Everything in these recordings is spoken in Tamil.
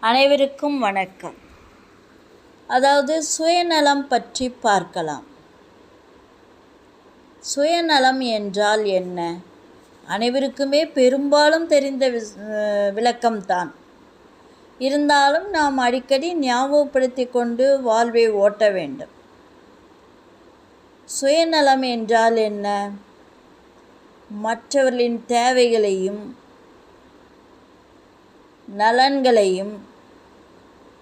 அனைவருக்கும் வணக்கம். அதாவது சுயநலம் பற்றி பார்க்கலாம். சுயநலம் என்றால் என்ன? அனைவருக்குமே பெரும்பாலும் தெரிந்த விளக்கம்தான். இருந்தாலும் நாம் அடிக்கடி ஞாபகப்படுத்தி கொண்டு வாழ்வை ஓட்ட வேண்டும். சுயநலம் என்றால் என்ன? மற்றவர்களின் தேவைகளையும் நலன்களையும்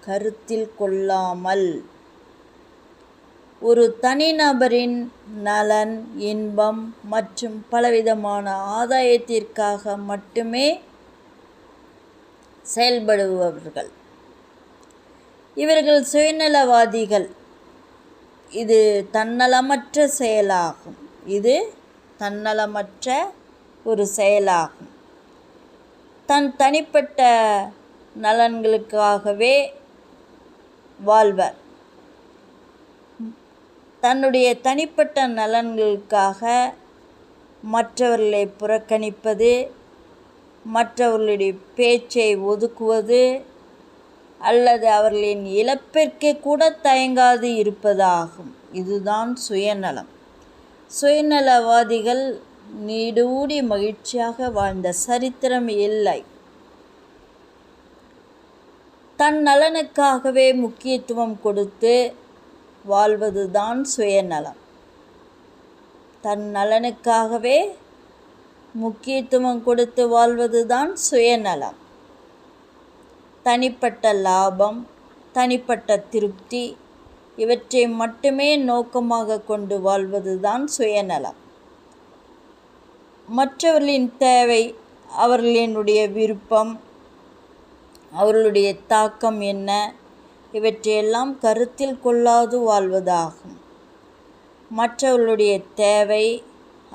கருத்தில் கொள்ளாமல் ஒரு தனிநபரின் நலன், இன்பம் மற்றும் பலவிதமான ஆதாயத்திற்காக மட்டுமே செயல்படுபவர்கள். இவர்கள் சுயநலவாதிகள். இது தன்னலமற்ற செயலாகும். ஒரு செயலாகும். தன் தனிப்பட்ட நலன்களுக்காகவே வாழ்வர். தன்னுடைய தனிப்பட்ட நலன்களுக்காக மற்றவர்களை புறக்கணிப்பது, மற்றவர்களுடைய பேச்சை ஒதுக்குவது அல்லது அவர்களின் இழப்பிற்கு கூட தயங்காது இருப்பதாகும். இதுதான் சுயநலம். சுயநலவாதிகள் நீடூடி மகிழ்ச்சியாக வாழ்ந்த சரித்திரம் இல்லை. தன் நலனுக்காகவே முக்கியத்துவம் கொடுத்து வாழ்வதுதான் சுயநலம். தன் நலனுக்காகவே முக்கியத்துவம் கொடுத்து வாழ்வதுதான் சுயநலம். தனிப்பட்ட லாபம், தனிப்பட்ட திருப்தி இவற்றை மட்டுமே நோக்கமாக கொண்டு வாழ்வதுதான் சுயநலம். மற்றவர்களின் தேவை, அவர்களினுடைய விருப்பம், அவர்களுடைய தாக்கம் என்ன, இவற்றையெல்லாம் கருத்தில் கொள்ளாது வாழ்வதாகும். மற்றவர்களுடைய தேவை,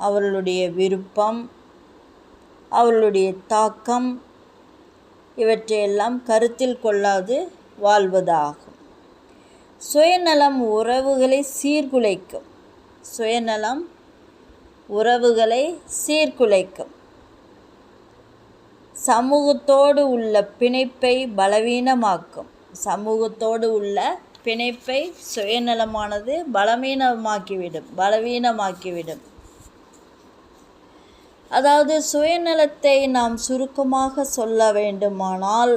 அவர்களுடைய விருப்பம், அவர்களுடைய தாக்கம் இவற்றையெல்லாம் கருத்தில் கொள்ளாது வாழ்வதாகும். சுயநலம் உறவுகளை சீர்குலைக்கும். சுயநலம் உறவுகளை சீர்குலைக்கும். சமூகத்தோடு உள்ள பிணைப்பை பலவீனமாக்கும். சமூகத்தோடு உள்ள பிணைப்பை சுயநலமானது பலவீனமாக்கிவிடும். அதாவது சுயநலத்தை நாம் சுருக்கமாக சொல்ல வேண்டுமானால்,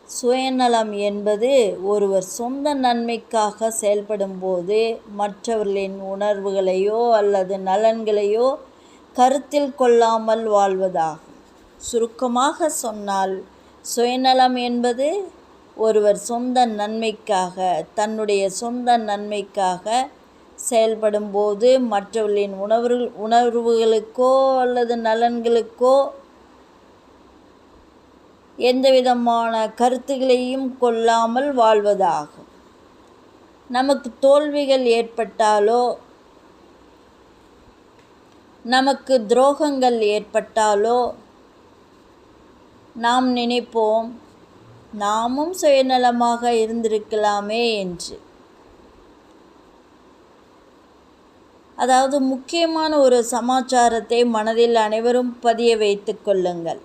சுயநலம் என்பது ஒருவர் சொந்த நன்மைக்காக செயல்படும் போது மற்றவர்களின் உணர்வுகளையோ அல்லது நலன்களையோ கருத்தில் கொள்ளாமல் வாழ்வதாகும். சுருக்கமாக சொன்னால், சுயநலம் என்பது ஒருவர் சொந்த நன்மைக்காக, தன்னுடைய சொந்த நன்மைக்காக செயல்படும் போது மற்றவர்களின் உணர்வுகளுக்கோ அல்லது நலன்களுக்கோ எந்தவிதமான கருத்துகளையும் கொள்ளாமல் வாழ்வதாகும். நமக்கு தோல்விகள் ஏற்பட்டாலோ, நமக்கு துரோகங்கள் ஏற்பட்டாலோ நாம் நினைப்போம், நாமும் சுயநலமாக இருந்திருக்கலாமே என்று. அதாவது முக்கியமான ஒரு சமாச்சாரத்தை மனதில் அனைவரும் பதிய வைத்து கொள்ளுங்கள்.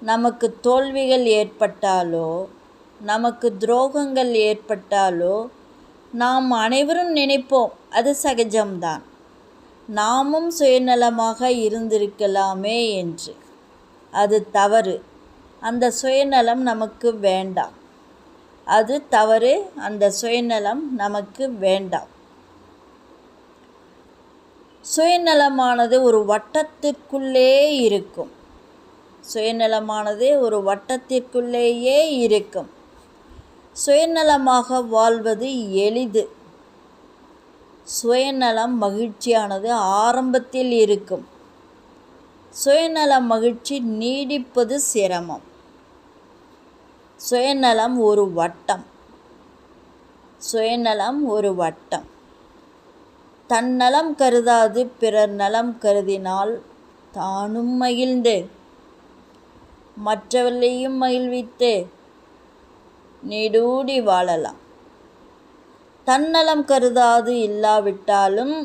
நமக்கு தோல்விகள் ஏற்பட்டாலோ, நமக்கு துரோகங்கள் ஏற்பட்டாலோ நாம் அனைவரும் நினைப்போம், அது சகஜம்தான், நாமும் சுயநலமாக இருந்திருக்கலாமே என்று. அது தவறு. அந்த சுயநலம் நமக்கு வேண்டாம். அது தவறு. அந்த சுயநலம் நமக்கு வேண்டாம். சுயநலமானது ஒரு வட்டத்திற்குள்ளே இருக்கும். சுயநலமானது ஒரு வட்டத்திற்குள்ளேயே இருக்கும். சுயநலமாக வாழ்வது எளிது. சுயநலம் மகிழ்ச்சியானது ஆரம்பத்தில் இருக்கும். சுயநல மகிழ்ச்சி நீடிப்பது சிரமம். சுயநலம் ஒரு வட்டம். சுயநலம் ஒரு வட்டம். தன்னலம் கருதாது பிறர் நலம் கருதினால் தானும் மகிழ்ந்து மற்றவர்களையும் மகிழ்வித்து நீடூடி வாழலாம். தன்னலம் கருதாது இல்லாவிட்டாலும்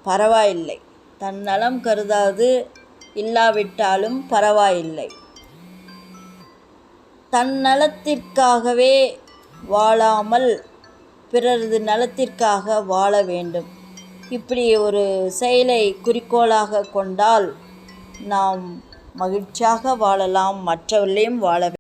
பரவாயில்லை. தன்னலம் கருதாது இல்லாவிட்டாலும் பரவாயில்லை. தன்னலத்திற்காகவே வாழாமல் பிறரது நலத்திற்காக வாழ வேண்டும். இப்படி ஒரு செயலை குறிக்கோளாக கொண்டால் நாம் மகிழ்ச்சியாக வாழலாம், மற்றவர்களையும் வாழ